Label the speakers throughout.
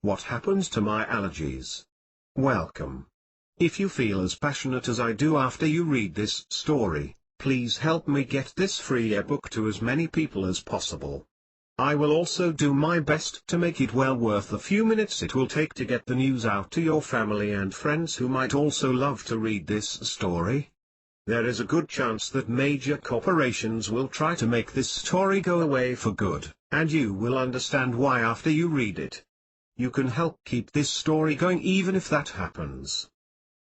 Speaker 1: What happened to my allergies? Welcome. If you feel as passionate as I do after you read this story, please help me get this free ebook to as many people as possible. I will also do my best to make it well worth the few minutes it will take to get the news out to your family and friends who might also love to read this story. There is a good chance that major corporations will try to make this story go away for good, and you will understand why after you read it. You can help keep this story going even if that happens.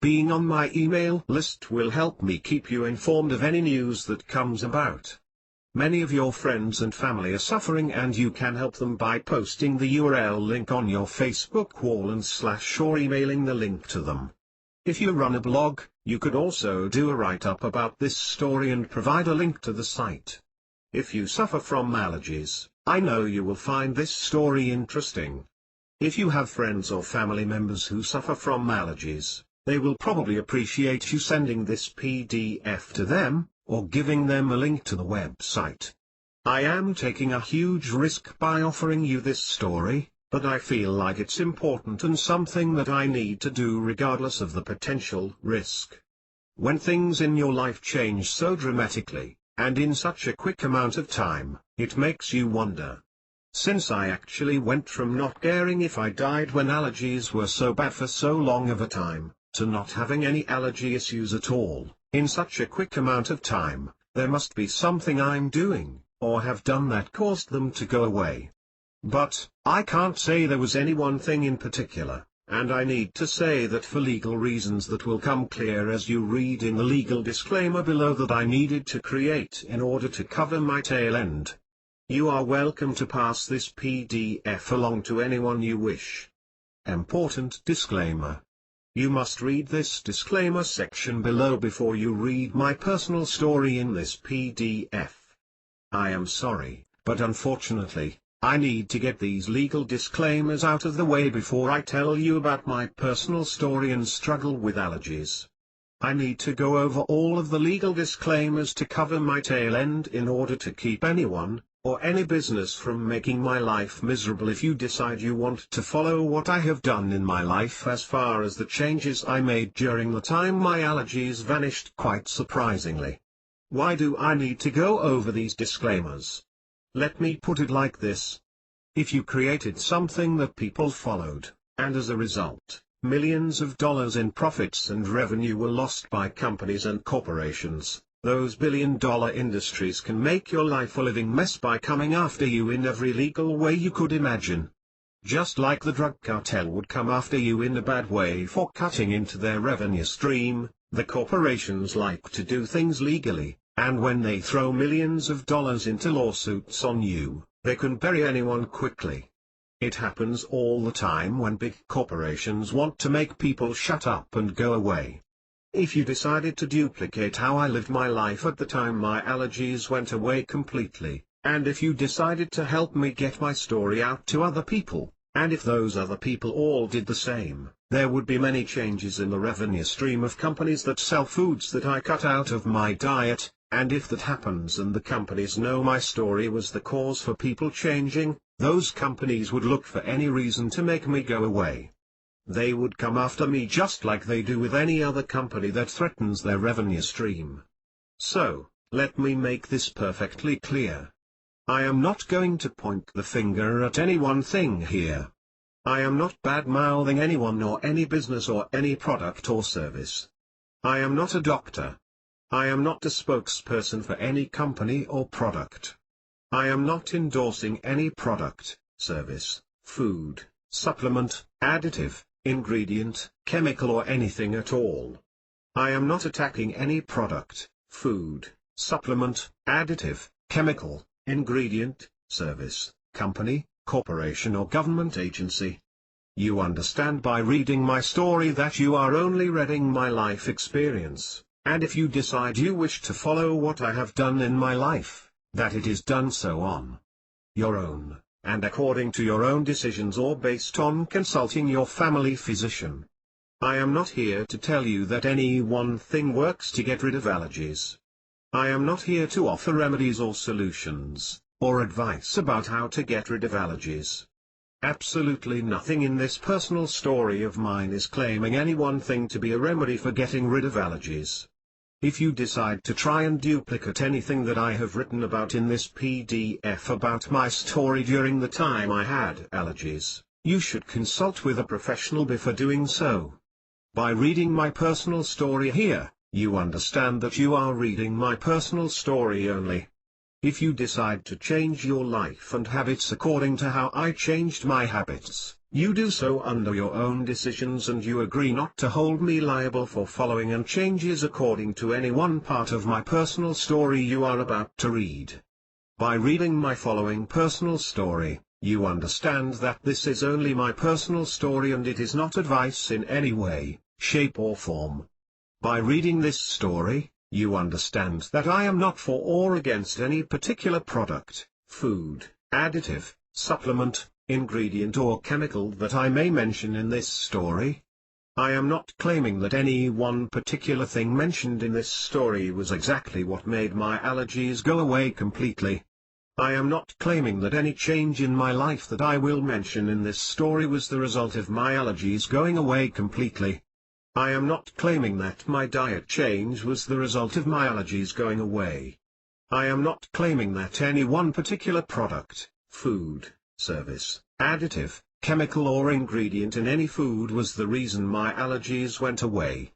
Speaker 1: Being on my email list will help me keep you informed of any news that comes about. Many of your friends and family are suffering and you can help them by posting the URL link on your Facebook wall or emailing the link to them. If you run a blog, you could also do a write-up about this story and provide a link to the site. If you suffer from allergies, I know you will find this story interesting. If you have friends or family members who suffer from allergies, they will probably appreciate you sending this PDF to them, or giving them a link to the website. I am taking a huge risk by offering you this story, but I feel like it's important and something that I need to do regardless of the potential risk. When things in your life change so dramatically, and in such a quick amount of time, it makes you wonder. Since I actually went from not caring if I died when allergies were so bad for so long of a time, to not having any allergy issues at all, in such a quick amount of time, there must be something I'm doing, or have done that caused them to go away. But, I can't say there was any one thing in particular, and I need to say that for legal reasons that will come clear as you read in the legal disclaimer below that I needed to create in order to cover my tail end. You are welcome to pass this PDF along to anyone you wish. Important disclaimer. You must read this disclaimer section below before you read my personal story in this PDF. I am sorry, but unfortunately, I need to get these legal disclaimers out of the way before I tell you about my personal story and struggle with allergies. I need to go over all of the legal disclaimers to cover my tail end in order to keep anyone, or any business from making my life miserable if you decide you want to follow what I have done in my life as far as the changes I made during the time my allergies vanished quite surprisingly. Why do I need to go over these disclaimers? Let me put it like this. If you created something that people followed, and as a result, millions of dollars in profits and revenue were lost by companies and corporations, those billion-dollar industries can make your life a living mess by coming after you in every legal way you could imagine. Just like the drug cartel would come after you in a bad way for cutting into their revenue stream, the corporations like to do things legally, and when they throw millions of dollars into lawsuits on you, they can bury anyone quickly. It happens all the time when big corporations want to make people shut up and go away. If you decided to duplicate how I lived my life at the time my allergies went away completely, and if you decided to help me get my story out to other people, and if those other people all did the same, there would be many changes in the revenue stream of companies that sell foods that I cut out of my diet, and if that happens and the companies know my story was the cause for people changing, those companies would look for any reason to make me go away. They would come after me just like they do with any other company that threatens their revenue stream. So, let me make this perfectly clear. I am not going to point the finger at any one thing here. I am not bad-mouthing anyone or any business or any product or service. I am not a doctor. I am not a spokesperson for any company or product. I am not endorsing any product, service, food, supplement, additive, ingredient, chemical or anything at all. I am not attacking any product, food, supplement, additive, chemical, ingredient, service, company, corporation or government agency. You understand by reading my story that you are only reading my life experience, and if you decide you wish to follow what I have done in my life, that it is done so on your own, and according to your own decisions or based on consulting your family physician. I am not here to tell you that any one thing works to get rid of allergies. I am not here to offer remedies or solutions, or advice about how to get rid of allergies. Absolutely nothing in this personal story of mine is claiming any one thing to be a remedy for getting rid of allergies. If you decide to try and duplicate anything that I have written about in this PDF about my story during the time I had allergies, you should consult with a professional before doing so. By reading my personal story here, you understand that you are reading my personal story only. If you decide to change your life and habits according to how I changed my habits, you do so under your own decisions and you agree not to hold me liable for following and changes according to any one part of my personal story you are about to read. By reading my following personal story, you understand that this is only my personal story and it is not advice in any way, shape or form. By reading this story, you understand that I am not for or against any particular product, food, additive, supplement, ingredient or chemical that I may mention in this story. I am not claiming that any one particular thing mentioned in this story was exactly what made my allergies go away completely. I am not claiming that any change in my life that I will mention in this story was the result of my allergies going away completely. I am not claiming that my diet change was the result of my allergies going away. I am not claiming that any one particular product, food, service, additive, chemical or ingredient in any food was the reason my allergies went away.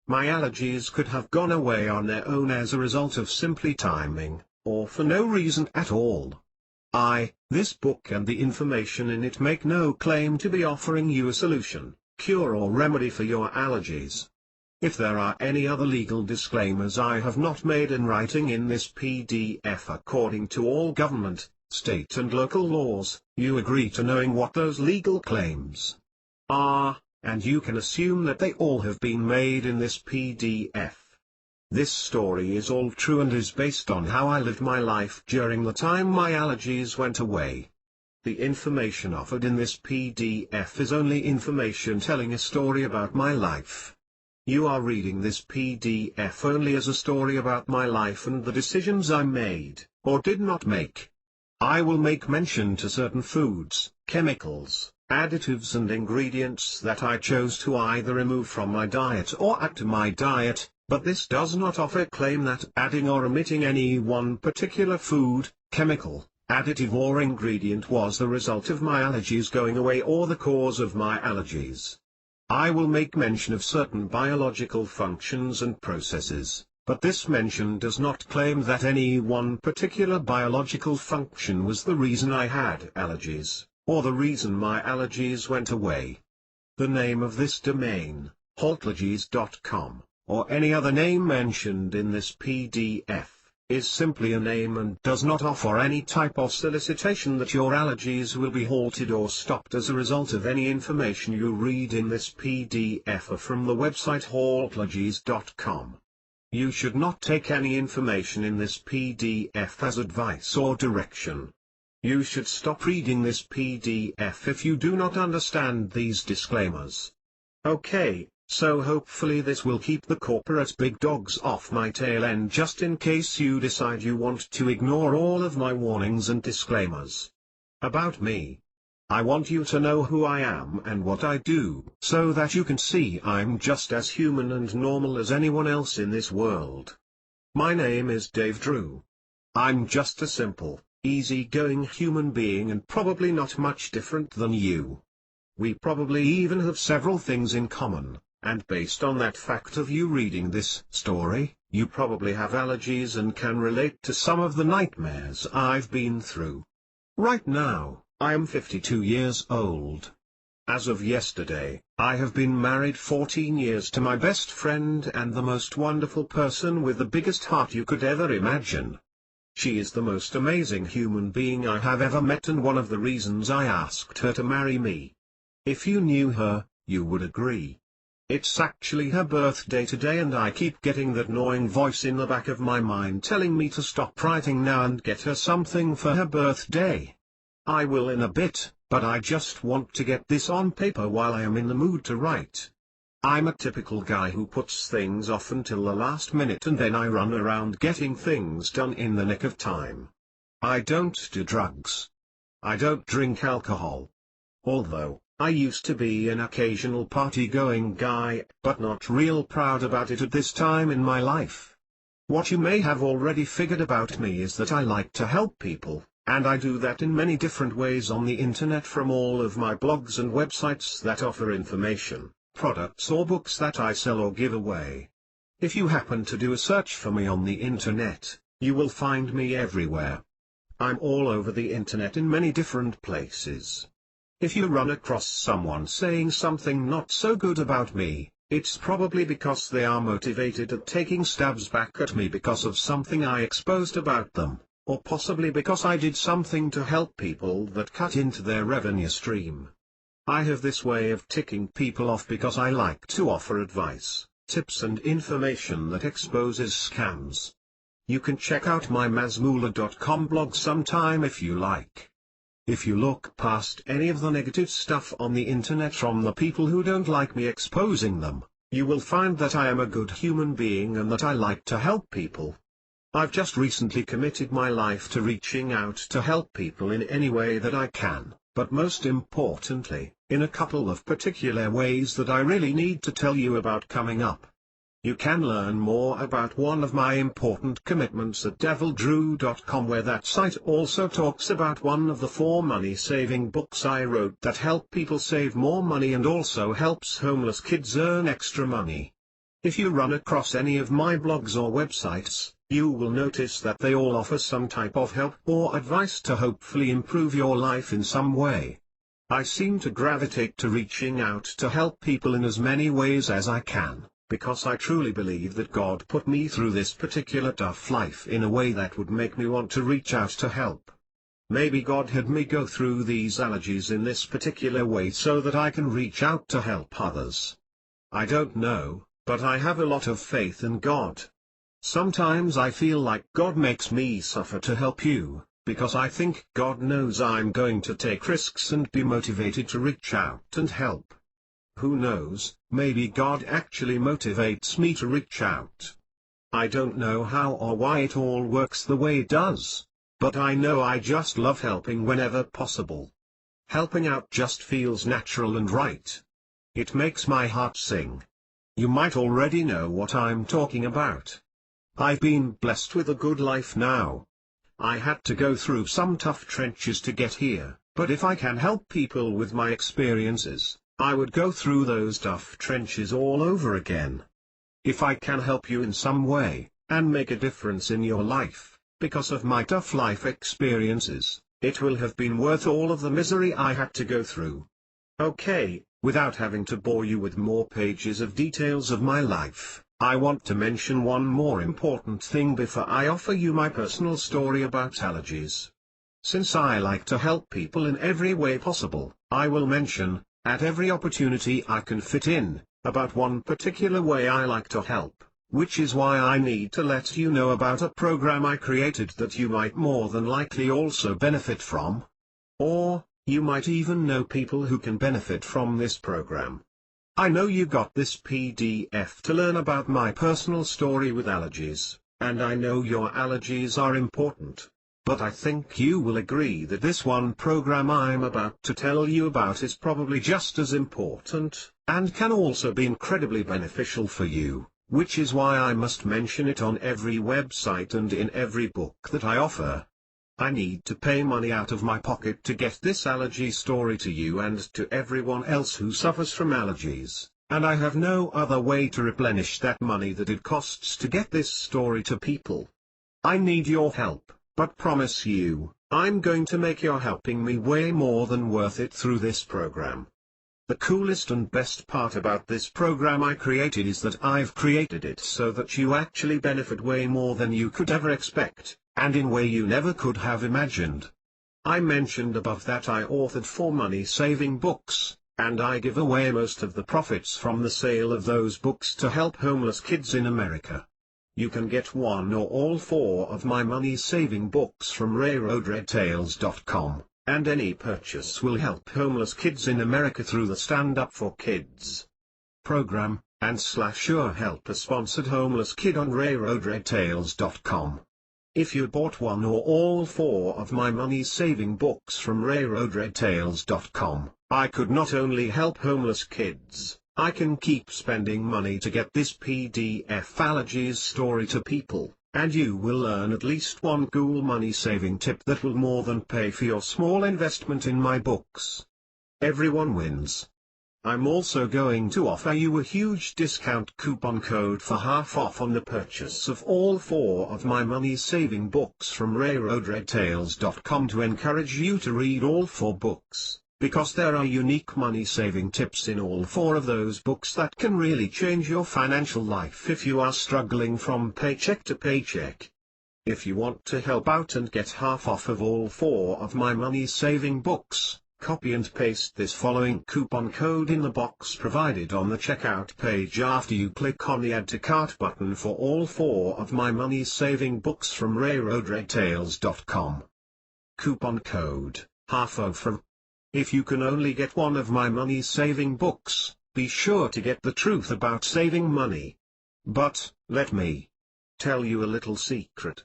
Speaker 1: My allergies could have gone away on their own as a result of simply timing, or for no reason at all. This book and the information in it make no claim to be offering you a solution, cure or remedy for your allergies. If there are any other legal disclaimers I have not made in writing in this PDF according to all government, state and local laws, you agree to knowing what those legal claims are, and you can assume that they all have been made in this PDF. This story is all true and is based on how I lived my life during the time my allergies went away. The information offered in this PDF is only information telling a story about my life. You are reading this PDF only as a story about my life and the decisions I made, or did not make. I will make mention to certain foods, chemicals, additives and ingredients that I chose to either remove from my diet or add to my diet, but this does not offer claim that adding or omitting any one particular food, chemical, additive or ingredient was the result of my allergies going away or the cause of my allergies. I will make mention of certain biological functions and processes, but this mention does not claim that any one particular biological function was the reason I had allergies, or the reason my allergies went away. The name of this domain, Allergies.com, or any other name mentioned in this PDF, is simply a name and does not offer any type of solicitation that your allergies will be halted or stopped as a result of any information you read in this PDF or from the website Allergies.com. You should not take any information in this PDF as advice or direction. You should stop reading this PDF if you do not understand these disclaimers. Okay. So hopefully this will keep the corporate big dogs off my tail end just in case you decide you want to ignore all of my warnings and disclaimers. About me. I want you to know who I am and what I do so that you can see I'm just as human and normal as anyone else in this world. My name is Dave Drew. I'm just a simple, easygoing human being and probably not much different than you. We probably even have several things in common. And based on that fact of you reading this story, you probably have allergies and can relate to some of the nightmares I've been through. Right now, I am 52 years old. As of yesterday, I have been married 14 years to my best friend and the most wonderful person with the biggest heart you could ever imagine. She is the most amazing human being I have ever met and one of the reasons I asked her to marry me. If you knew her, you would agree. It's actually her birthday today and I keep getting that gnawing voice in the back of my mind telling me to stop writing now and get her something for her birthday. I will in a bit, but I just want to get this on paper while I am in the mood to write. I'm a typical guy who puts things off until the last minute and then I run around getting things done in the nick of time. I don't do drugs. I don't drink alcohol. Although, I used to be an occasional party-going guy, but not real proud about it at this time in my life. What you may have already figured about me is that I like to help people, and I do that in many different ways on the internet, from all of my blogs and websites that offer information, products or books that I sell or give away. If you happen to do a search for me on the internet, you will find me everywhere. I'm all over the internet in many different places. If you run across someone saying something not so good about me, it's probably because they are motivated at taking stabs back at me because of something I exposed about them, or possibly because I did something to help people that cut into their revenue stream. I have this way of ticking people off because I like to offer advice, tips and information that exposes scams. You can check out my mazmula.com blog sometime if you like. If you look past any of the negative stuff on the internet from the people who don't like me exposing them, you will find that I am a good human being and that I like to help people. I've just recently committed my life to reaching out to help people in any way that I can, but most importantly, in a couple of particular ways that I really need to tell you about coming up. You can learn more about one of my important commitments at devildrew.com, where that site also talks about one of the 4 money-saving books I wrote that help people save more money and also helps homeless kids earn extra money. If you run across any of my blogs or websites, you will notice that they all offer some type of help or advice to hopefully improve your life in some way. I seem to gravitate to reaching out to help people in as many ways as I can, because I truly believe that God put me through this particular tough life in a way that would make me want to reach out to help. Maybe God had me go through these allergies in this particular way so that I can reach out to help others. I don't know, but I have a lot of faith in God. Sometimes I feel like God makes me suffer to help you, because I think God knows I'm going to take risks and be motivated to reach out and help. Who knows, maybe God actually motivates me to reach out. I don't know how or why it all works the way it does, but I know I just love helping whenever possible. Helping out just feels natural and right. It makes my heart sing. You might already know what I'm talking about. I've been blessed with a good life now. I had to go through some tough trenches to get here, but if I can help people with my experiences, I would go through those tough trenches all over again. If I can help you in some way, and make a difference in your life, because of my tough life experiences, it will have been worth all of the misery I had to go through. Okay, without having to bore you with more pages of details of my life, I want to mention one more important thing before I offer you my personal story about allergies. Since I like to help people in every way possible, I will mention, at every opportunity I can fit in, about one particular way I like to help, which is why I need to let you know about a program I created that you might more than likely also benefit from. Or, you might even know people who can benefit from this program. I know you got this PDF to learn about my personal story with allergies, and I know your allergies are important. But I think you will agree that this one program I'm about to tell you about is probably just as important, and can also be incredibly beneficial for you, which is why I must mention it on every website and in every book that I offer. I need to pay money out of my pocket to get this allergy story to you and to everyone else who suffers from allergies, and I have no other way to replenish that money that it costs to get this story to people. I need your help. But promise you, I'm going to make your helping me way more than worth it through this program. The coolest and best part about this program I created is that I've created it so that you actually benefit way more than you could ever expect, and in a way you never could have imagined. I mentioned above that I authored 4 money-saving books, and I give away most of the profits from the sale of those books to help homeless kids in America. You can get one or all 4 of my money-saving books from railroadredtails.com, and any purchase will help homeless kids in America through the Stand Up for Kids program, and /your help a sponsored homeless kid on railroadredtails.com. If you bought one or all 4 of my money-saving books from railroadredtails.com, I could not only help homeless kids, I can keep spending money to get this PDF Allergies story to people, and you will learn at least one cool money-saving tip that will more than pay for your small investment in my books. Everyone wins. I'm also going to offer you a huge discount coupon code for half off on the purchase of all 4 of my money-saving books from railroadredtails.com to encourage you to read all 4 books, because there are unique money-saving tips in all 4 of those books that can really change your financial life if you are struggling from paycheck to paycheck. If you want to help out and get half off of all 4 of my money-saving books, copy and paste this following coupon code in the box provided on the checkout page after you click on the Add to Cart button for all 4 of my money-saving books from railroadredtails.com. Coupon code, half off from. If you can only get one of my money-saving books, be sure to get The Truth About Saving Money. But, let me tell you a little secret.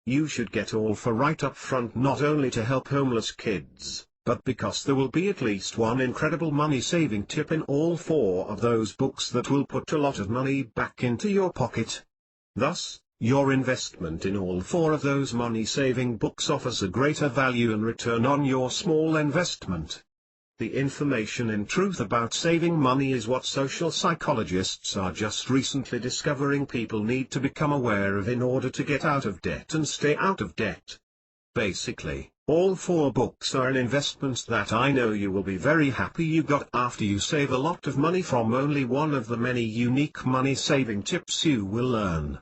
Speaker 1: You should get all 4 right up front, not only to help homeless kids, but because there will be at least one incredible money-saving tip in all 4 of those books that will put a lot of money back into your pocket. Thus, your investment in all 4 of those money-saving books offers a greater value and return on your small investment. The information in Truth About Saving Money is what social psychologists are just recently discovering people need to become aware of in order to get out of debt and stay out of debt. Basically, all 4 books are an investment that I know you will be very happy you got after you save a lot of money from only one of the many unique money-saving tips you will learn.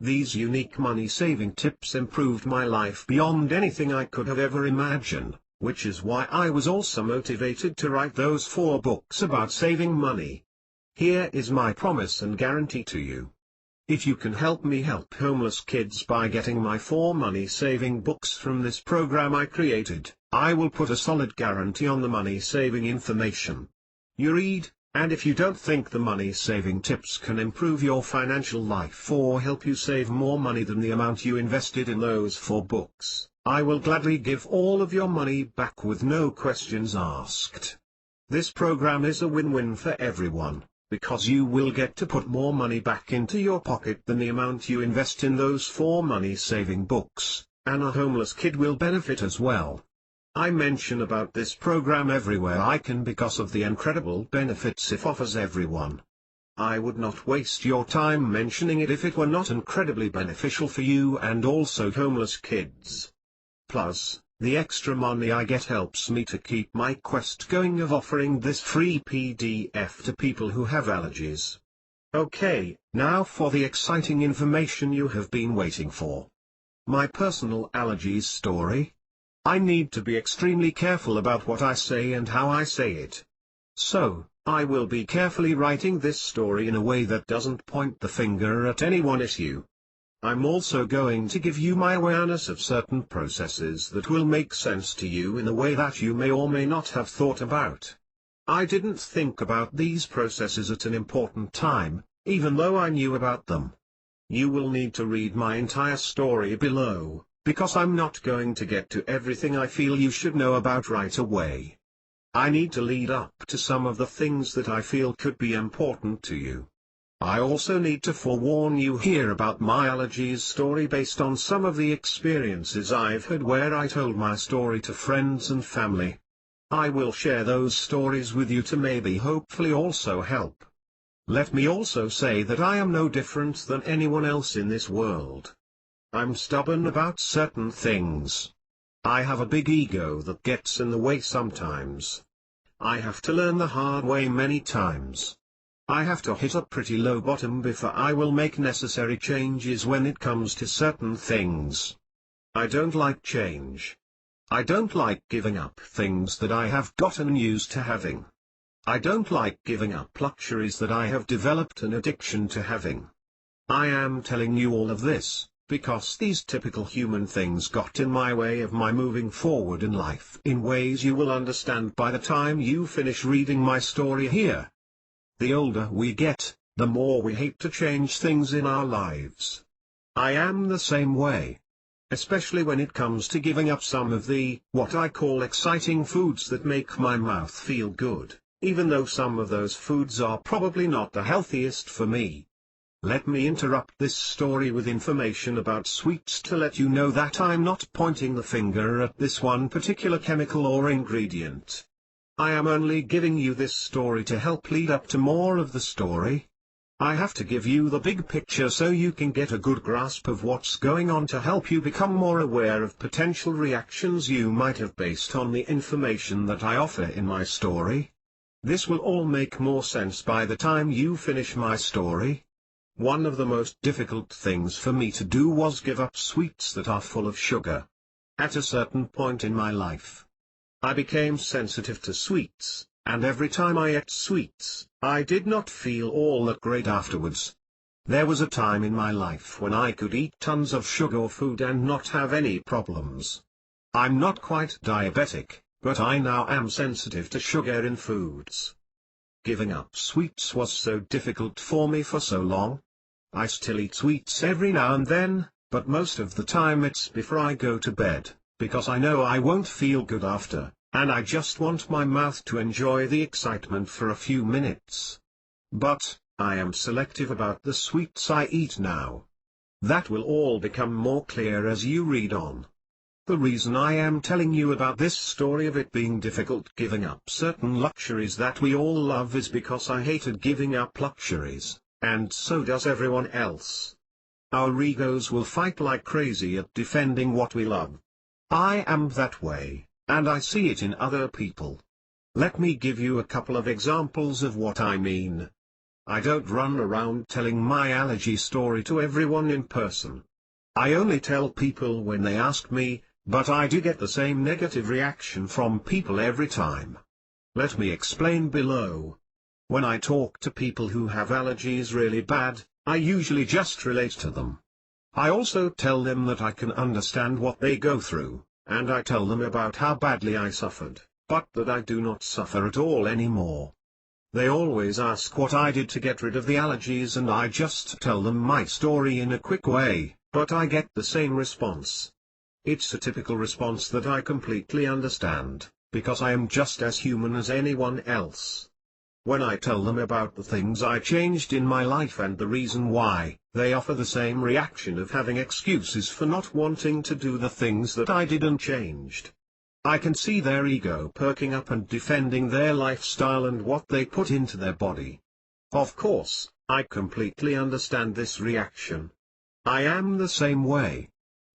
Speaker 1: These unique money-saving tips improved my life beyond anything I could have ever imagined, which is why I was also motivated to write those 4 books about saving money. Here is my promise and guarantee to you. If you can help me help homeless kids by getting my 4 money-saving books from this program I created, I will put a solid guarantee on the money-saving information you read, and if you don't think the money-saving tips can improve your financial life or help you save more money than the amount you invested in those 4 books, I will gladly give all of your money back with no questions asked. This program is a win-win for everyone, because you will get to put more money back into your pocket than the amount you invest in those 4 money-saving books, and a homeless kid will benefit as well. I mention about this program everywhere I can because of the incredible benefits it offers everyone. I would not waste your time mentioning it if it were not incredibly beneficial for you and also homeless kids. Plus, the extra money I get helps me to keep my quest going of offering this free PDF to people who have allergies. Okay, now for the exciting information you have been waiting for. My personal allergies story. I need to be extremely careful about what I say and how I say it. So, I will be carefully writing this story in a way that doesn't point the finger at any one issue. I'm also going to give you my awareness of certain processes that will make sense to you in a way that you may or may not have thought about. I didn't think about these processes at an important time, even though I knew about them. You will need to read my entire story below, because I'm not going to get to everything I feel you should know about right away. I need to lead up to some of the things that I feel could be important to you. I also need to forewarn you here about my allergies story based on some of the experiences I've had where I told my story to friends and family. I will share those stories with you to maybe hopefully also help. Let me also say that I am no different than anyone else in this world. I'm stubborn about certain things. I have a big ego that gets in the way sometimes. I have to learn the hard way many times. I have to hit a pretty low bottom before I will make necessary changes when it comes to certain things. I don't like change. I don't like giving up things that I have gotten used to having. I don't like giving up luxuries that I have developed an addiction to having. I am telling you all of this, because these typical human things got in my way of my moving forward in life in ways you will understand by the time you finish reading my story here. The older we get, the more we hate to change things in our lives. I am the same way. especially when it comes to giving up some of the, what I call exciting foods that make my mouth feel good, even though some of those foods are probably not the healthiest for me. Let me interrupt this story with information about sweets to let you know that I'm not pointing the finger at this one particular chemical or ingredient. I am only giving you this story to help lead up to more of the story. I have to give you the big picture so you can get a good grasp of what's going on to help you become more aware of potential reactions you might have based on the information that I offer in my story. This will all make more sense by the time you finish my story. One of the most difficult things for me to do was give up sweets that are full of sugar. At a certain point in my life, I became sensitive to sweets, and every time I ate sweets, I did not feel all that great afterwards. There was a time in my life when I could eat tons of sugar food and not have any problems. I'm not quite diabetic, but I now am sensitive to sugar in foods. Giving up sweets was so difficult for me for so long. I still eat sweets every now and then, but most of the time it's before I go to bed, because I know I won't feel good after, and I just want my mouth to enjoy the excitement for a few minutes. But, I am selective about the sweets I eat now. That will all become more clear as you read on. The reason I am telling you about this story of it being difficult giving up certain luxuries that we all love is because I hated giving up luxuries, and so does everyone else. Our egos will fight like crazy at defending what we love. I am that way, and I see it in other people. Let me give you a couple of examples of what I mean. I don't run around telling my allergy story to everyone in person. I only tell people when they ask me, but I do get the same negative reaction from people every time. Let me explain below. When I talk to people who have allergies really bad, I usually just relate to them. I also tell them that I can understand what they go through, and I tell them about how badly I suffered, but that I do not suffer at all anymore. They always ask what I did to get rid of the allergies, and I just tell them my story in a quick way, but I get the same response. It's a typical response that I completely understand, because I am just as human as anyone else. When I tell them about the things I changed in my life and the reason why, they offer the same reaction of having excuses for not wanting to do the things that I did and changed. I can see their ego perking up and defending their lifestyle and what they put into their body. Of course, I completely understand this reaction. I am the same way.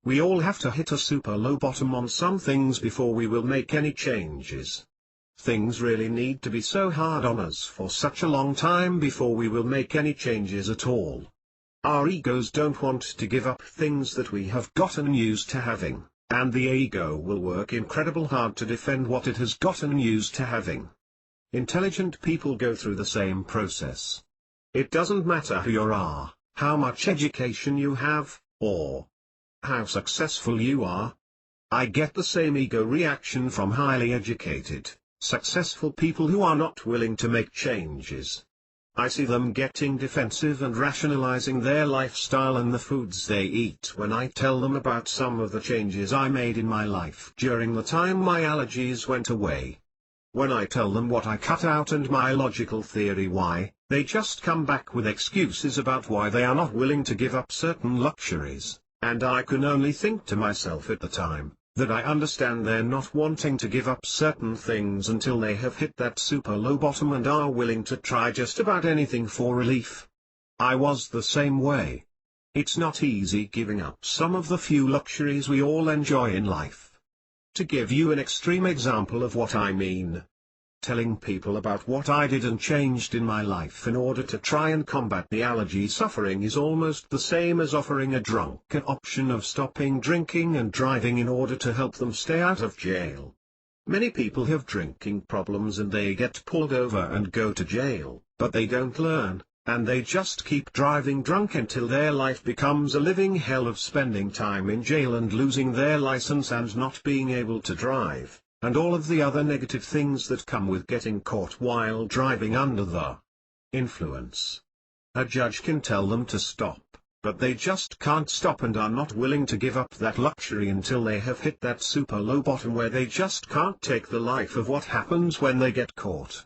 Speaker 1: We all have to hit a super low bottom on some things before we will make any changes. Things really need to be so hard on us for such a long time before we will make any changes at all. Our egos don't want to give up things that we have gotten used to having, and the ego will work incredibly hard to defend what it has gotten used to having. Intelligent people go through the same process. It doesn't matter who you are, how much education you have, or how successful you are. I get the same ego reaction from highly educated, successful people who are not willing to make changes. I see them getting defensive and rationalizing their lifestyle and the foods they eat when I tell them about some of the changes I made in my life during the time my allergies went away. When I tell them what I cut out and my logical theory why, they just come back with excuses about why they are not willing to give up certain luxuries. And I can only think to myself at the time, that I understand they're not wanting to give up certain things until they have hit that super low bottom and are willing to try just about anything for relief. I was the same way. It's not easy giving up some of the few luxuries we all enjoy in life. To give you an extreme example of what I mean, telling people about what I did and changed in my life in order to try and combat the allergy suffering is almost the same as offering a drunk an option of stopping drinking and driving in order to help them stay out of jail. Many people have drinking problems and they get pulled over and go to jail, but they don't learn, and they just keep driving drunk until their life becomes a living hell of spending time in jail and losing their license and not being able to drive, and all of the other negative things that come with getting caught while driving under the influence. A judge can tell them to stop, But they just can't stop and are not willing to give up that luxury until they have hit that super low bottom where they just can't take the life of what happens when they get caught.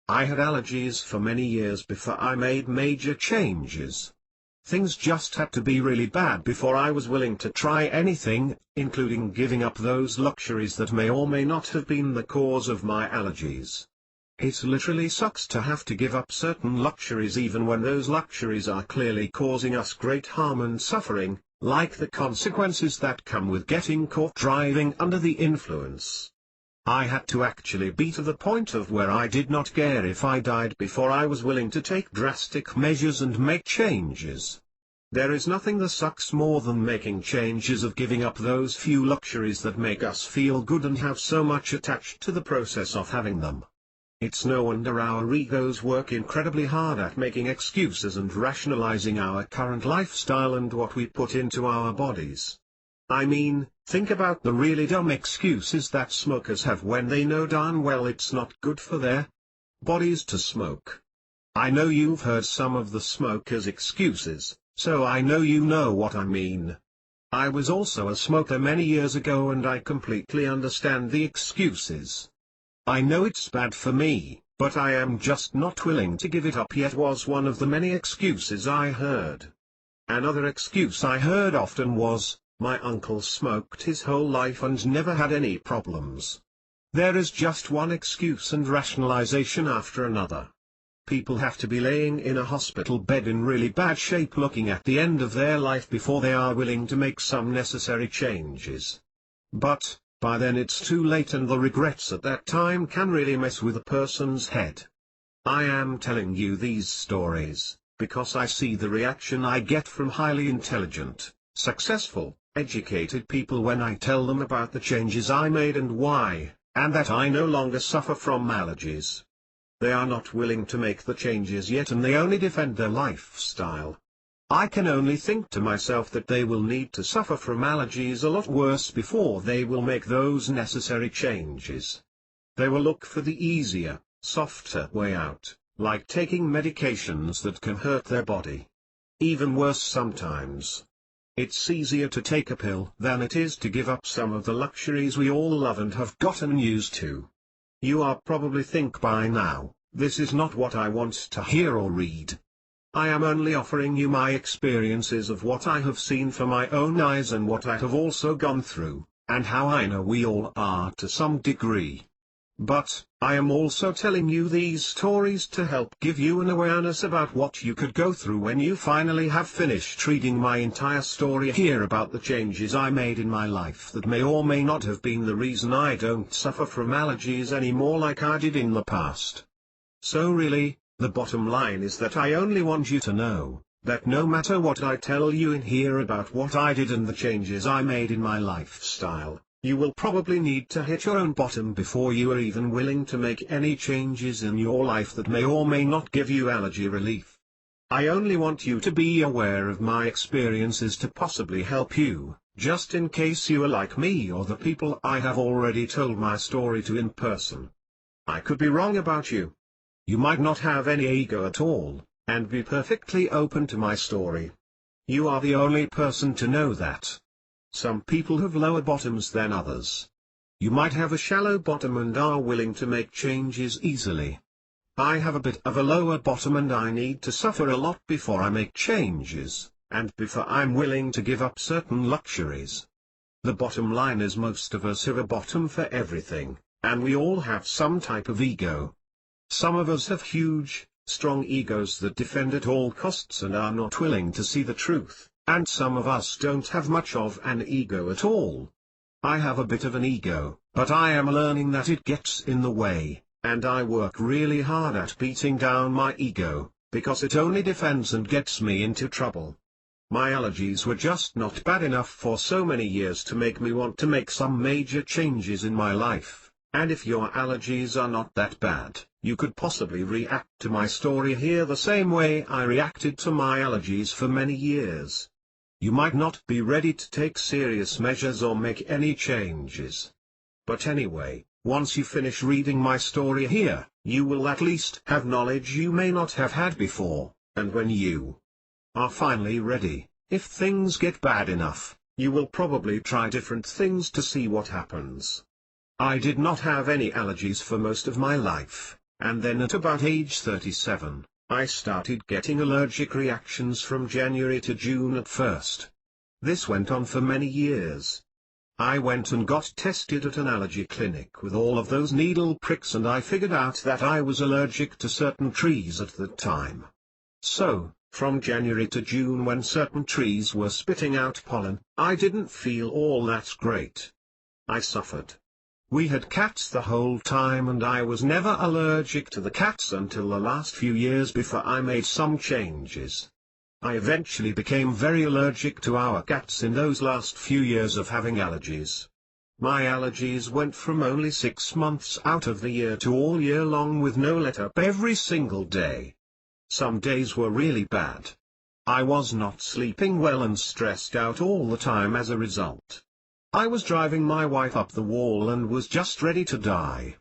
Speaker 1: I had allergies for many years before I made major changes. Things just had to be really bad before I was willing to try anything, including giving up those luxuries that may or may not have been the cause of my allergies. It literally sucks to have to give up certain luxuries even when those luxuries are clearly causing us great harm and suffering, like the consequences that come with getting caught driving under the influence. I had to actually be to the point of where I did not care if I died before I was willing to take drastic measures and make changes. There is nothing that sucks more than making changes of giving up those few luxuries that make us feel good and have so much attached to the process of having them. It's no wonder our egos work incredibly hard at making excuses and rationalizing our current lifestyle and what we put into our bodies. I mean, think about the really dumb excuses that smokers have when they know darn well it's not good for their bodies to smoke. I know you've heard some of the smokers' excuses, so I know you know what I mean. I was also a smoker many years ago and I completely understand the excuses. I know it's bad for me, but I am just not willing to give it up yet was one of the many excuses I heard. Another excuse I heard often was, my uncle smoked his whole life and never had any problems. There is just one excuse and rationalization after another. People have to be laying in a hospital bed in really bad shape looking at the end of their life before they are willing to make some necessary changes. But, by then it's too late and the regrets at that time can really mess with a person's head. I am telling you these stories, because I see the reaction I get from highly intelligent, successful, educated people when I tell them about the changes I made and why, and that I no longer suffer from allergies. They are not willing to make the changes yet and they only defend their lifestyle. I can only think to myself that they will need to suffer from allergies a lot worse before they will make those necessary changes. They will look for the easier, softer way out, like taking medications that can hurt their body. Even worse sometimes. It's easier to take a pill than it is to give up some of the luxuries we all love and have gotten used to. You are probably think by now, this is not what I want to hear or read. I am only offering you my experiences of what I have seen for my own eyes and what I have also gone through, and how I know we all are to some degree. But, I am also telling you these stories to help give you an awareness about what you could go through when you finally have finished reading my entire story here about the changes I made in my life that may or may not have been the reason I don't suffer from allergies anymore like I did in the past. So really, the bottom line is that I only want you to know, that no matter what I tell you in here about what I did and the changes I made in my lifestyle, you will probably need to hit your own bottom before you are even willing to make any changes in your life that may or may not give you allergy relief. I only want you to be aware of my experiences to possibly help you, just in case you are like me or the people I have already told my story to in person. I could be wrong about you. You might not have any ego at all, and be perfectly open to my story. You are the only person to know that. Some people have lower bottoms than others. You might have a shallow bottom and are willing to make changes easily. I have a bit of a lower bottom and I need to suffer a lot before I make changes, and before I'm willing to give up certain luxuries. The bottom line is most of us have a bottom for everything, and we all have some type of ego. Some of us have huge, strong egos that defend at all costs and are not willing to see the truth. And some of us don't have much of an ego at all. I have a bit of an ego, but I am learning that it gets in the way, and I work really hard at beating down my ego, because it only defends and gets me into trouble. My allergies were just not bad enough for so many years to make me want to make some major changes in my life, and if your allergies are not that bad, you could possibly react to my story here the same way I reacted to my allergies for many years. You might not be ready to take serious measures or make any changes. But anyway, once you finish reading my story here, you will at least have knowledge you may not have had before, and when you are finally ready, If things get bad enough, you will probably try different things to see what happens. I did not have any allergies for most of my life, and then at about age 37, I started getting allergic reactions from January to June at first. This went on for many years. I went and got tested at an allergy clinic with all of those needle pricks, and I figured out that I was allergic to certain trees at the time. So, from January to June, when certain trees were spitting out pollen, I didn't feel all that great. I suffered. We had cats the whole time, and I was never allergic to the cats until the last few years before I made some changes. I eventually became very allergic to our cats in those last few years of having allergies. My allergies went from only 6 months out of the year to all year long with no let-up every single day. Some days were really bad. I was not sleeping well and stressed out all the time as a result. I was driving my wife up the wall and was just ready to die.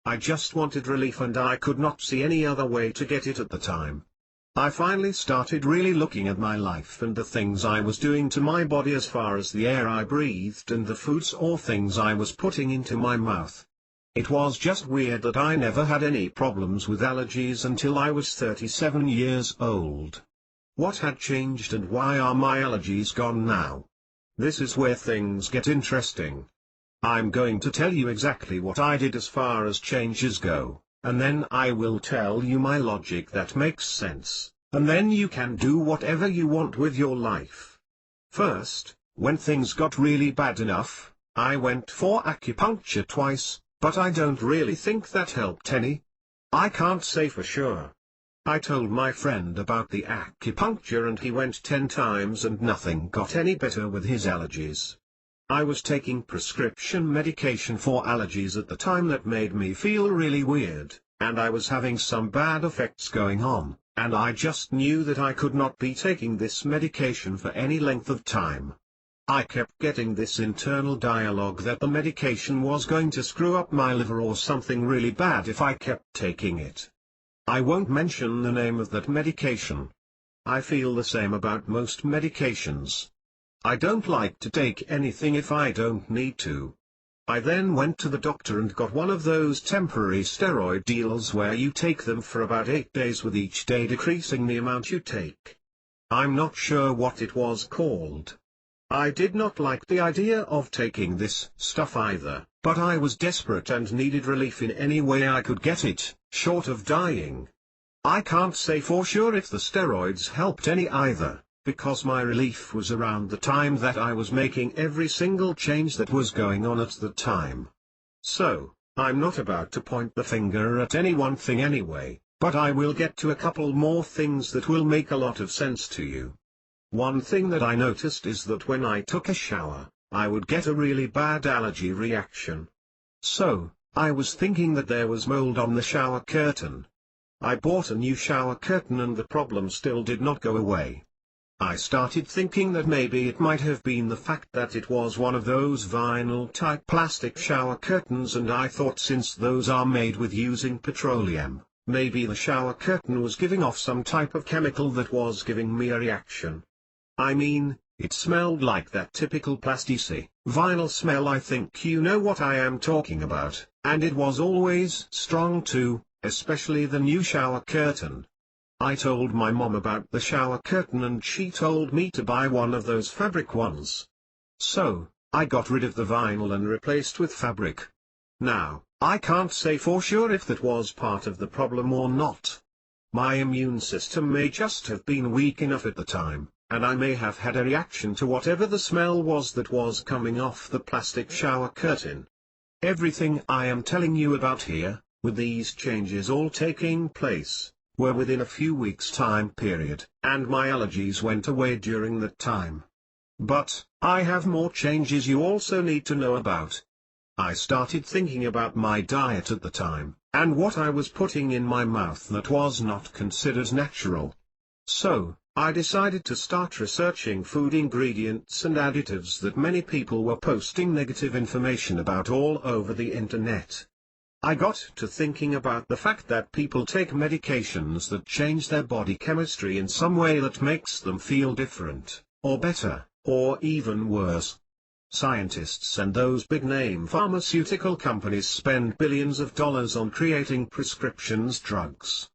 Speaker 1: I just wanted relief, and I could not see any other way to get it at the time. I finally started really looking at my life and the things I was doing to my body as far as the air I breathed and the foods or things I was putting into my mouth. It was just weird that I never had any problems with allergies until I was 37 years old. What had changed, and why are my allergies gone now? This is where things get interesting. I'm going to tell you exactly what I did as far as changes go, and then I will tell you my logic that makes sense, and then you can do whatever you want with your life. First, when things got really bad enough, I went for acupuncture twice, but I don't really think that helped any. I can't say for sure. I told my friend about the acupuncture and he went 10 times and nothing got any better with his allergies. I was taking prescription medication for allergies at the time that made me feel really weird, and I was having some bad effects going on, and I just knew that I could not be taking this medication for any length of time. I kept getting this internal dialogue that the medication was going to screw up my liver or something really bad if I kept taking it. I won't mention the name of that medication. I feel the same about most medications. I don't like to take anything if I don't need to. I then went to the doctor and got one of those temporary steroid deals where you take them for about 8 days with each day decreasing the amount you take. I'm not sure what it was called. I did not like the idea of taking this stuff either, but I was desperate and needed relief in any way I could get it, short of dying. I can't say for sure if the steroids helped any either, because my relief was around the time that I was making every single change that was going on at the time. So, I'm not about to point the finger at any one thing anyway, but I will get to a couple more things that will make a lot of sense to you. One thing that I noticed is that when I took a shower, I would get a really bad allergy reaction. So, I was thinking that there was mold on the shower curtain. I bought a new shower curtain and the problem still did not go away. I started thinking that maybe it might have been the fact that it was one of those vinyl-type plastic shower curtains, and I thought since those are made with using petroleum, maybe the shower curtain was giving off some type of chemical that was giving me a reaction. I mean, it smelled like that typical plastic vinyl smell. I think you know what I am talking about, and it was always strong too, especially the new shower curtain. I told my mom about the shower curtain and she told me to buy one of those fabric ones. So, I got rid of the vinyl and replaced with fabric. Now, I can't say for sure if that was part of the problem or not. My immune system may just have been weak enough at the time, and I may have had a reaction to whatever the smell was that was coming off the plastic shower curtain. Everything I am telling you about here, with these changes all taking place, were within a few weeks' time period, and my allergies went away during that time. But, I have more changes you also need to know about. I started thinking about my diet at the time, and what I was putting in my mouth that was not considered natural. So, I decided to start researching food ingredients and additives that many people were posting negative information about all over the internet. I got to thinking about the fact that people take medications that change their body chemistry in some way that makes them feel different, or better, or even worse. Scientists and those big-name pharmaceutical companies spend billions of dollars on creating prescriptions drugs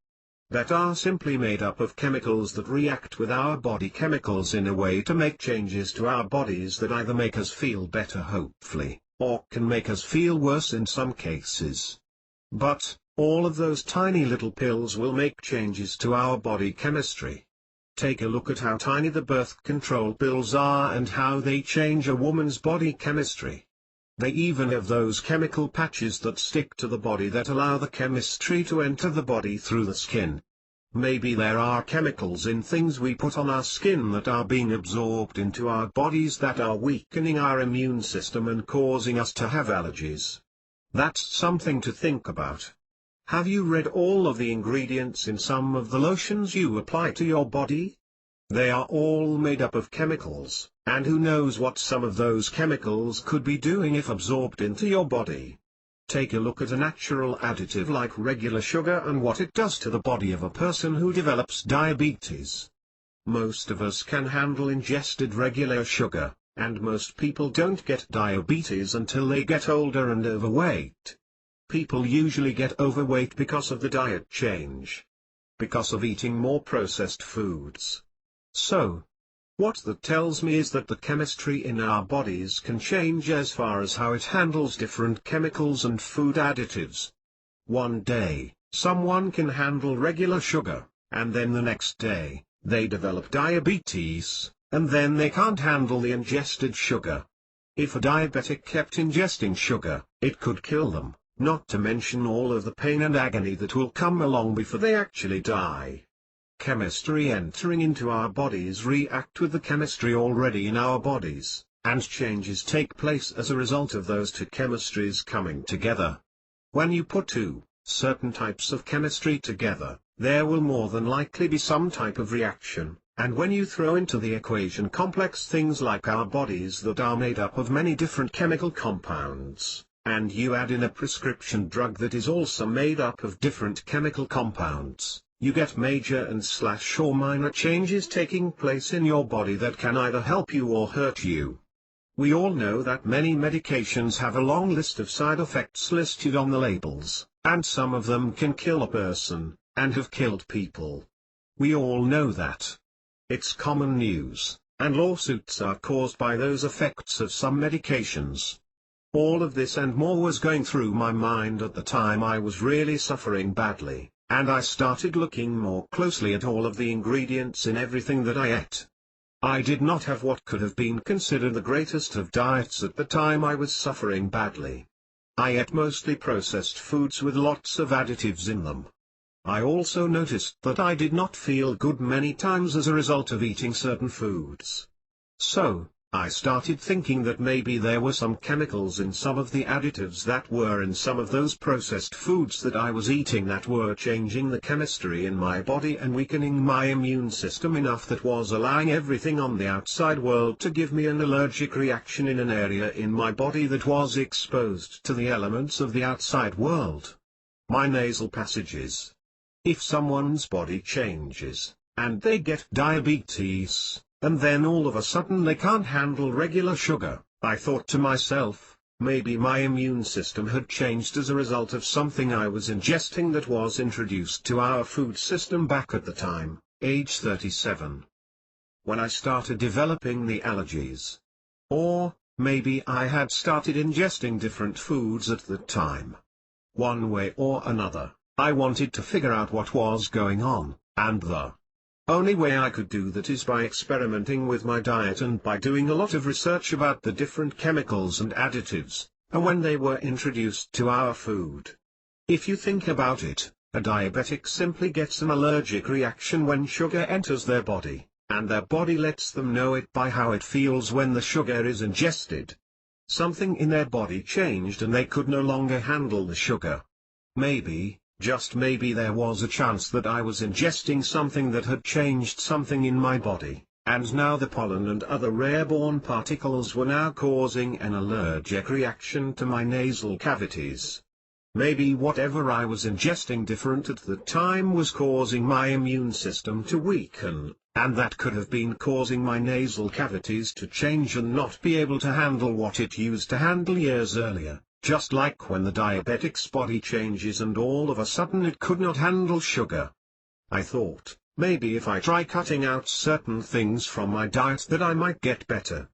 Speaker 1: that are simply made up of chemicals that react with our body chemicals in a way to make changes to our bodies that either make us feel better hopefully, or can make us feel worse in some cases. But, all of those tiny little pills will make changes to our body chemistry. Take a look at how tiny the birth control pills are and how they change a woman's body chemistry. They even have those chemical patches that stick to the body that allow the chemistry to enter the body through the skin. Maybe there are chemicals in things we put on our skin that are being absorbed into our bodies that are weakening our immune system and causing us to have allergies. That's something to think about. Have you read all of the ingredients in some of the lotions you apply to your body? They are all made up of chemicals, and who knows what some of those chemicals could be doing if absorbed into your body. Take a look at a natural additive like regular sugar and what it does to the body of a person who develops diabetes. Most of us can handle ingested regular sugar, and most people don't get diabetes until they get older and overweight. People usually get overweight because of the diet change. Because of eating more processed foods. So, what that tells me is that the chemistry in our bodies can change as far as how it handles different chemicals and food additives. One day, someone can handle regular sugar, and then the next day, they develop diabetes, and then they can't handle the ingested sugar. If a diabetic kept ingesting sugar, it could kill them. Not to mention all of the pain and agony that will come along before they actually die. Chemistry entering into our bodies react with the chemistry already in our bodies, and changes take place as a result of those two chemistries coming together. When you put two certain types of chemistry together, there will more than likely be some type of reaction, and when you throw into the equation complex things like our bodies that are made up of many different chemical compounds, and you add in a prescription drug that is also made up of different chemical compounds, you get major and/or minor changes taking place in your body that can either help you or hurt you. We all know that many medications have a long list of side effects listed on the labels, and some of them can kill a person, and have killed people. We all know that. It's common news, and lawsuits are caused by those effects of some medications. All of this and more was going through my mind at the time I was really suffering badly, and I started looking more closely at all of the ingredients in everything that I ate. I did not have what could have been considered the greatest of diets at the time I was suffering badly. I ate mostly processed foods with lots of additives in them. I also noticed that I did not feel good many times as a result of eating certain foods. So, I started thinking that maybe there were some chemicals in some of the additives that were in some of those processed foods that I was eating that were changing the chemistry in my body and weakening my immune system enough that was allowing everything on the outside world to give me an allergic reaction in an area in my body that was exposed to the elements of the outside world. My nasal passages. If someone's body changes, and they get diabetes, and then all of a sudden they can't handle regular sugar, I thought to myself, maybe my immune system had changed as a result of something I was ingesting that was introduced to our food system back at the time, age 37. When I started developing the allergies. Or, maybe I had started ingesting different foods at the time. One way or another, I wanted to figure out what was going on, and the only way I could do that is by experimenting with my diet and by doing a lot of research about the different chemicals and additives, and when they were introduced to our food. If you think about it, a diabetic simply gets an allergic reaction when sugar enters their body, and their body lets them know it by how it feels when the sugar is ingested. Something in their body changed and they could no longer handle the sugar. Maybe, just maybe there was a chance that I was ingesting something that had changed something in my body, and now the pollen and other airborne particles were now causing an allergic reaction to my nasal cavities. Maybe whatever I was ingesting different at the time was causing my immune system to weaken, and that could have been causing my nasal cavities to change and not be able to handle what it used to handle years earlier, just like when the diabetic's body changes and all of a sudden it could not handle sugar. I thought, maybe if I try cutting out certain things from my diet that I might get better.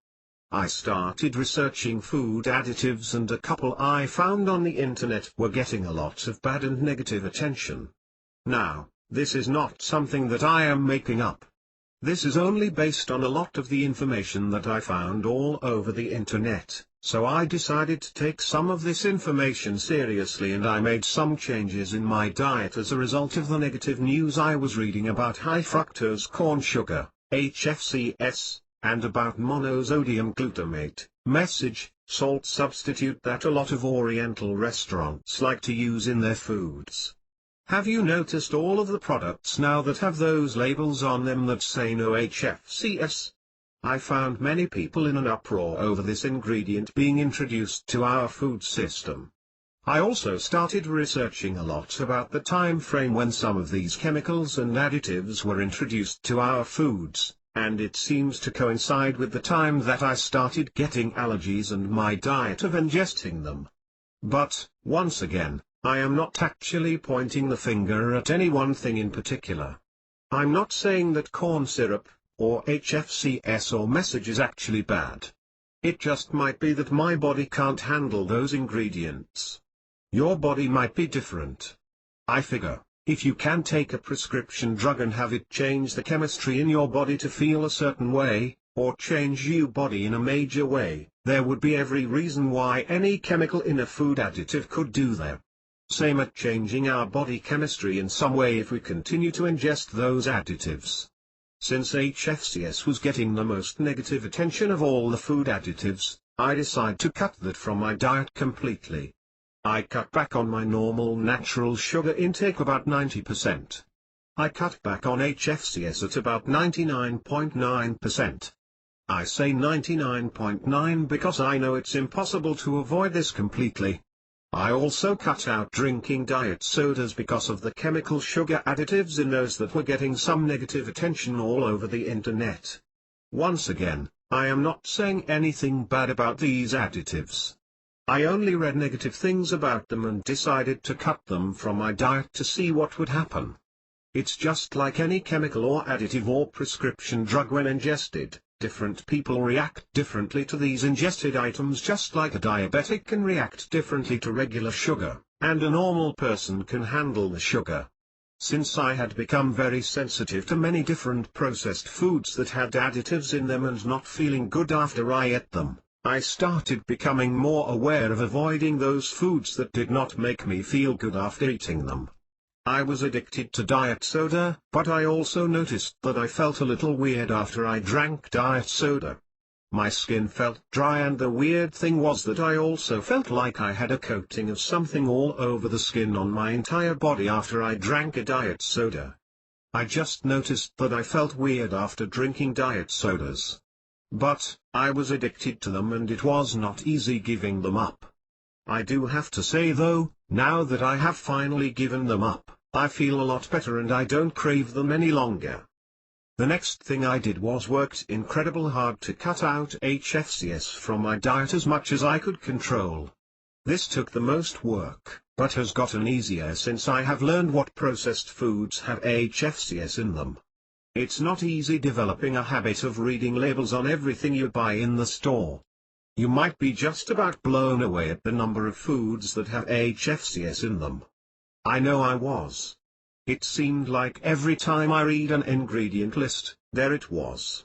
Speaker 1: I started researching food additives, and a couple I found on the internet were getting a lot of bad and negative attention. Now, this is not something that I am making up. This is only based on a lot of the information that I found all over the internet, so I decided to take some of this information seriously, and I made some changes in my diet as a result of the negative news I was reading about high fructose corn sugar, HFCS, and about monosodium glutamate, message, salt substitute that a lot of Oriental restaurants like to use in their foods. Have you noticed all of the products now that have those labels on them that say no HFCS? I found many people in an uproar over this ingredient being introduced to our food system. I also started researching a lot about the time frame when some of these chemicals and additives were introduced to our foods, and it seems to coincide with the time that I started getting allergies and my diet of ingesting them. But, once again, I am not actually pointing the finger at any one thing in particular. I'm not saying that corn syrup, or HFCS or message is actually bad. It just might be that my body can't handle those ingredients. Your body might be different. I figure, if you can take a prescription drug and have it change the chemistry in your body to feel a certain way, or change your body in a major way, there would be every reason why any chemical in a food additive could do that. Same at changing our body chemistry in some way if we continue to ingest those additives. Since HFCS was getting the most negative attention of all the food additives, I decided to cut that from my diet completely. I cut back on my normal natural sugar intake about 90%. I cut back on HFCS at about 99.9%. I say 99.9 because I know it's impossible to avoid this completely. I also cut out drinking diet sodas because of the chemical sugar additives in those that were getting some negative attention all over the internet. Once again, I am not saying anything bad about these additives. I only read negative things about them and decided to cut them from my diet to see what would happen. It's just like any chemical or additive or prescription drug. When ingested, different people react differently to these ingested items, just like a diabetic can react differently to regular sugar, and a normal person can handle the sugar. Since I had become very sensitive to many different processed foods that had additives in them and not feeling good after I ate them, I started becoming more aware of avoiding those foods that did not make me feel good after eating them. I was addicted to diet soda, but I also noticed that I felt a little weird after I drank diet soda. My skin felt dry, and the weird thing was that I also felt like I had a coating of something all over the skin on my entire body after I drank a diet soda. I just noticed that I felt weird after drinking diet sodas. But, I was addicted to them and it was not easy giving them up. I do have to say though, now that I have finally given them up, I feel a lot better and I don't crave them any longer. The next thing I did was worked incredible hard to cut out HFCS from my diet as much as I could control. This took the most work, but has gotten easier since I have learned what processed foods have HFCS in them. It's not easy developing a habit of reading labels on everything you buy in the store. You might be just about blown away at the number of foods that have HFCS in them. I know I was. It seemed like every time I read an ingredient list, there it was.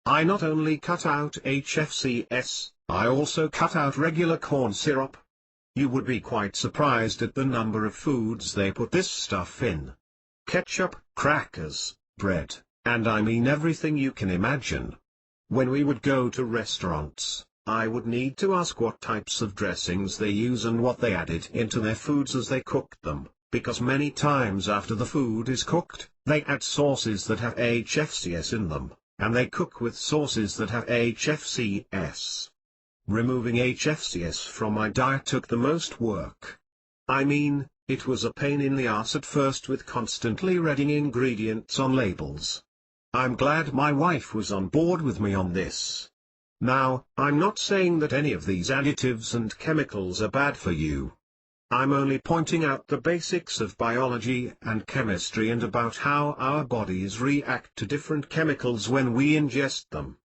Speaker 1: I not only cut out HFCS, I also cut out regular corn syrup. You would be quite surprised at the number of foods they put this stuff in. Ketchup, crackers, bread, and I mean everything you can imagine. When we would go to restaurants, I would need to ask what types of dressings they use and what they added into their foods as they cooked them, because many times after the food is cooked, they add sauces that have HFCS in them, and they cook with sauces that have HFCS. Removing HFCS from my diet took the most work. I mean, it was a pain in the ass at first with constantly reading ingredients on labels. I'm glad my wife was on board with me on this. Now, I'm not saying that any of these additives and chemicals are bad for you. I'm only pointing out the basics of biology and chemistry and about how our bodies react to different chemicals when we ingest them.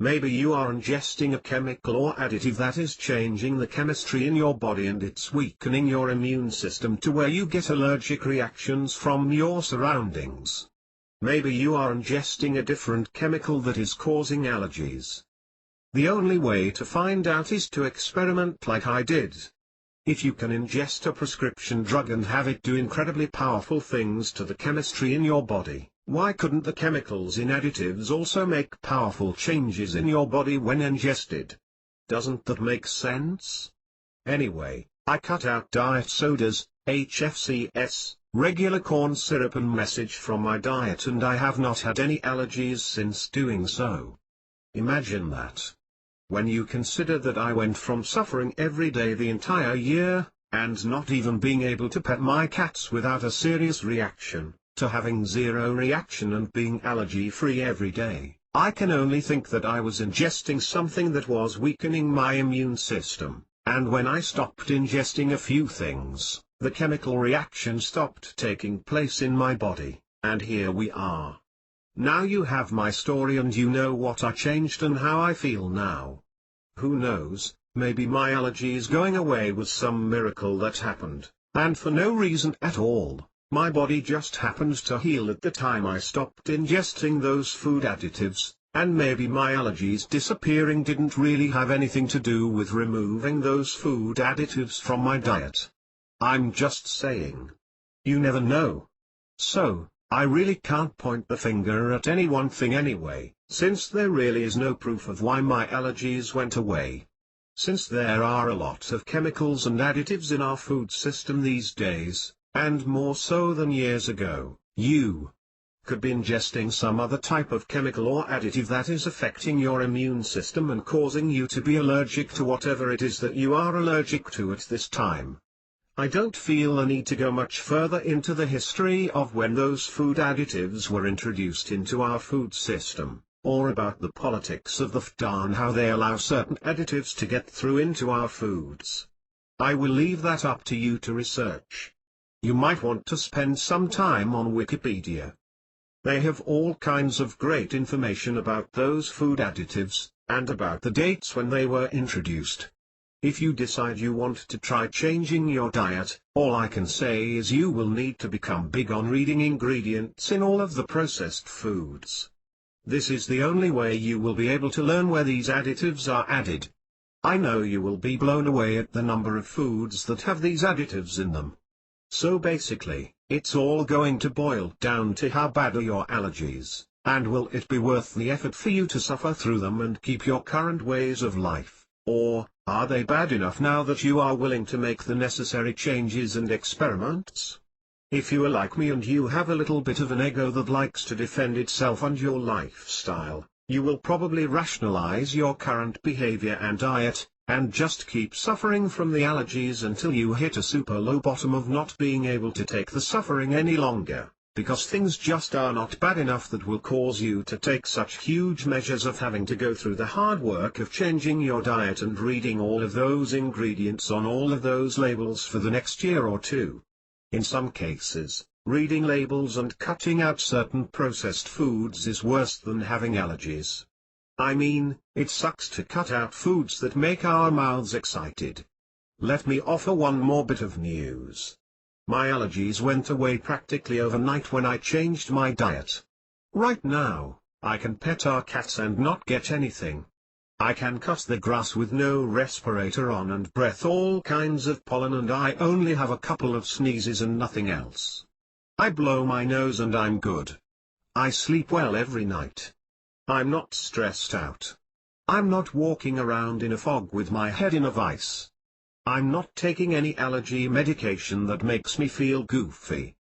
Speaker 1: Maybe you are ingesting a chemical or additive that is changing the chemistry in your body and it's weakening your immune system to where you get allergic reactions from your surroundings. Maybe you are ingesting a different chemical that is causing allergies. The only way to find out is to experiment like I did. If you can ingest a prescription drug and have it do incredibly powerful things to the chemistry in your body, why couldn't the chemicals in additives also make powerful changes in your body when ingested? Doesn't that make sense? Anyway, I cut out diet sodas, HFCS, regular corn syrup and message from my diet, and I have not had any allergies since doing so. Imagine that. When you consider that I went from suffering every day the entire year, and not even being able to pet my cats without a serious reaction, to having zero reaction and being allergy-free every day, I can only think that I was ingesting something that was weakening my immune system, and when I stopped ingesting a few things, the chemical reaction stopped taking place in my body, and here we are. Now you have my story and you know what I changed and how I feel now. Who knows, maybe my allergies going away was some miracle that happened, and for no reason at all, my body just happened to heal at the time I stopped ingesting those food additives, and maybe my allergies disappearing didn't really have anything to do with removing those food additives from my diet. I'm just saying. You never know. So, I really can't point the finger at any one thing anyway, since there really is no proof of why my allergies went away. Since there are a lot of chemicals and additives in our food system these days, and more so than years ago, you could be ingesting some other type of chemical or additive that is affecting your immune system and causing you to be allergic to whatever it is that you are allergic to at this time. I don't feel the need to go much further into the history of when those food additives were introduced into our food system, or about the politics of the FDA and how they allow certain additives to get through into our foods. I will leave that up to you to research. You might want to spend some time on Wikipedia. They have all kinds of great information about those food additives, and about the dates when they were introduced. If you decide you want to try changing your diet, all I can say is you will need to become big on reading ingredients in all of the processed foods. This is the only way you will be able to learn where these additives are added. I know you will be blown away at the number of foods that have these additives in them. So basically, it's all going to boil down to how bad are your allergies, and will it be worth the effort for you to suffer through them and keep your current ways of life, or are they bad enough now that you are willing to make the necessary changes and experiments? If you are like me and you have a little bit of an ego that likes to defend itself and your lifestyle, you will probably rationalize your current behavior and diet, and just keep suffering from the allergies until you hit a super low bottom of not being able to take the suffering any longer, because things just are not bad enough that will cause you to take such huge measures of having to go through the hard work of changing your diet and reading all of those ingredients on all of those labels for the next year or two. In some cases, reading labels and cutting out certain processed foods is worse than having allergies. I mean, it sucks to cut out foods that make our mouths excited. Let me offer one more bit of news. My allergies went away practically overnight when I changed my diet. Right now, I can pet our cats and not get anything. I can cut the grass with no respirator on and breath all kinds of pollen, and I only have a couple of sneezes and nothing else. I blow my nose and I'm good. I sleep well every night. I'm not stressed out. I'm not walking around in a fog with my head in a vice. I'm not taking any allergy medication that makes me feel goofy.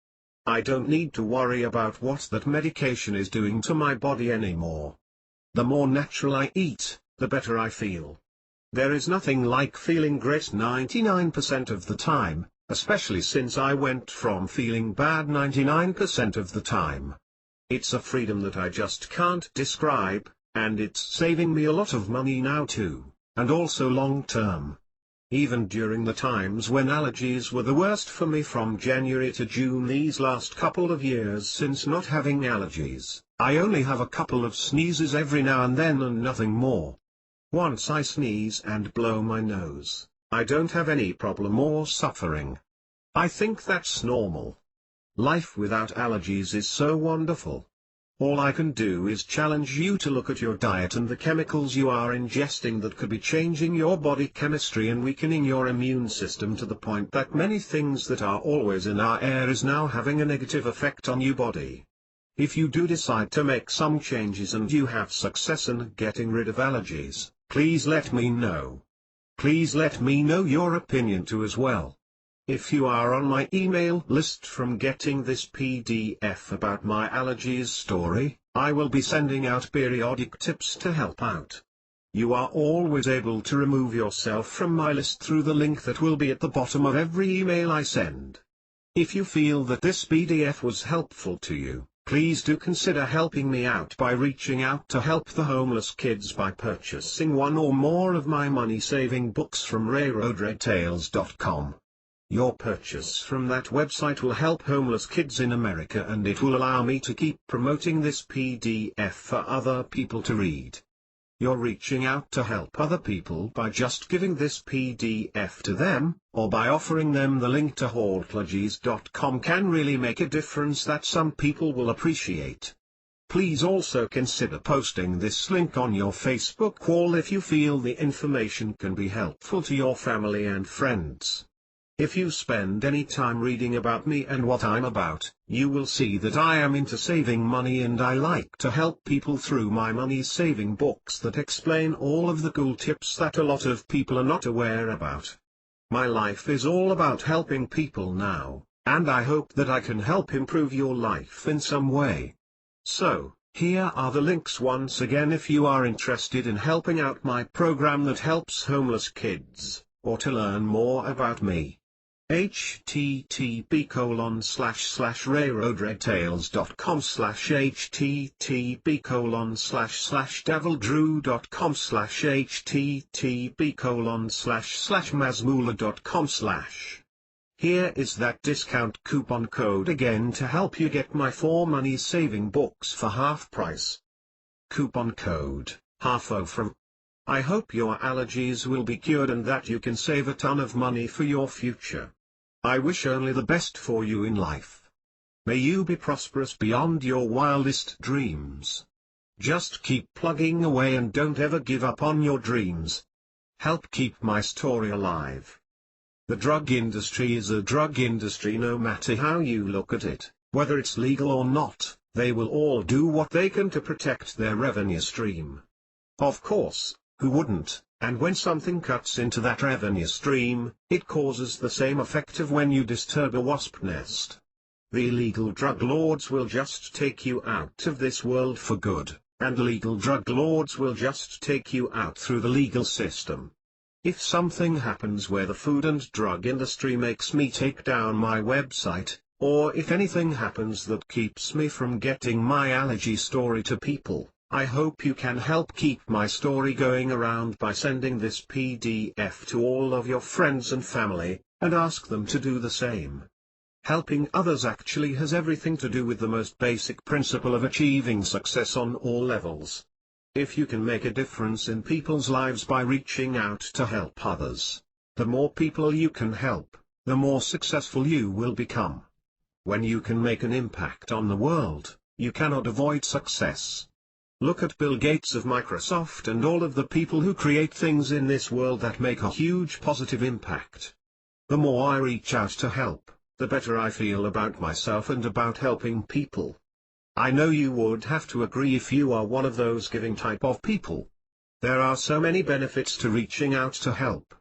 Speaker 1: I don't need to worry about what that medication is doing to my body anymore. The more natural I eat, the better I feel. There is nothing like feeling great 99% of the time, especially since I went from feeling bad 99% of the time. It's a freedom that I just can't describe, and it's saving me a lot of money now too, and also long term. Even during the times when allergies were the worst for me from January to June these last couple of years since not having allergies, I only have a couple of sneezes every now and then and nothing more. Once I sneeze and blow my nose, I don't have any problem or suffering. I think that's normal. Life without allergies is so wonderful. All I can do is challenge you to look at your diet and the chemicals you are ingesting that could be changing your body chemistry and weakening your immune system to the point that many things that are always in our air is now having a negative effect on your body. If you do decide to make some changes and you have success in getting rid of allergies, please let me know. Please let me know your opinion too as well. If you are on my email list from getting this PDF about my allergies story, I will be sending out periodic tips to help out. You are always able to remove yourself from my list through the link that will be at the bottom of every email I send. If you feel that this PDF was helpful to you, please do consider helping me out by reaching out to help the homeless kids by purchasing one or more of my money-saving books from railroadredtails.com. Your purchase from that website will help homeless kids in America and it will allow me to keep promoting this PDF for other people to read. You're reaching out to help other people by just giving this PDF to them, or by offering them the link to Allergies.com can really make a difference that some people will appreciate. Please also consider posting this link on your Facebook wall if you feel the information can be helpful to your family and friends. If you spend any time reading about me and what I'm about, you will see that I am into saving money and I like to help people through my money-saving books that explain all of the cool tips that a lot of people are not aware about. My life is all about helping people now, and I hope that I can help improve your life in some way. So, here are the links once again if you are interested in helping out my program that helps homeless kids, or to learn more about me. http://railroadredtails.com/http://devilldrew.com/http://mazmula.com/. Here is that discount coupon code again to help you get my 4 money-saving books for half price. Coupon code, HALFO from. I hope your allergies will be cured and that you can save a ton of money for your future. I wish only the best for you in life. May you be prosperous beyond your wildest dreams. Just keep plugging away and don't ever give up on your dreams. Help keep my story alive. The drug industry is a drug industry no matter how you look at it, whether it's legal or not, they will all do what they can to protect their revenue stream. Of course, who wouldn't? And when something cuts into that revenue stream, it causes the same effect of when you disturb a wasp nest. The illegal drug lords will just take you out of this world for good, and legal drug lords will just take you out through the legal system. If something happens where the food and drug industry makes me take down my website, or if anything happens that keeps me from getting my allergy story to people, I hope you can help keep my story going around by sending this PDF to all of your friends and family, and ask them to do the same. Helping others actually has everything to do with the most basic principle of achieving success on all levels. If you can make a difference in people's lives by reaching out to help others, the more people you can help, the more successful you will become. When you can make an impact on the world, you cannot avoid success. Look at Bill Gates of Microsoft and all of the people who create things in this world that make a huge positive impact. The more I reach out to help, the better I feel about myself and about helping people. I know you would have to agree if you are one of those giving type of people. There are so many benefits to reaching out to help.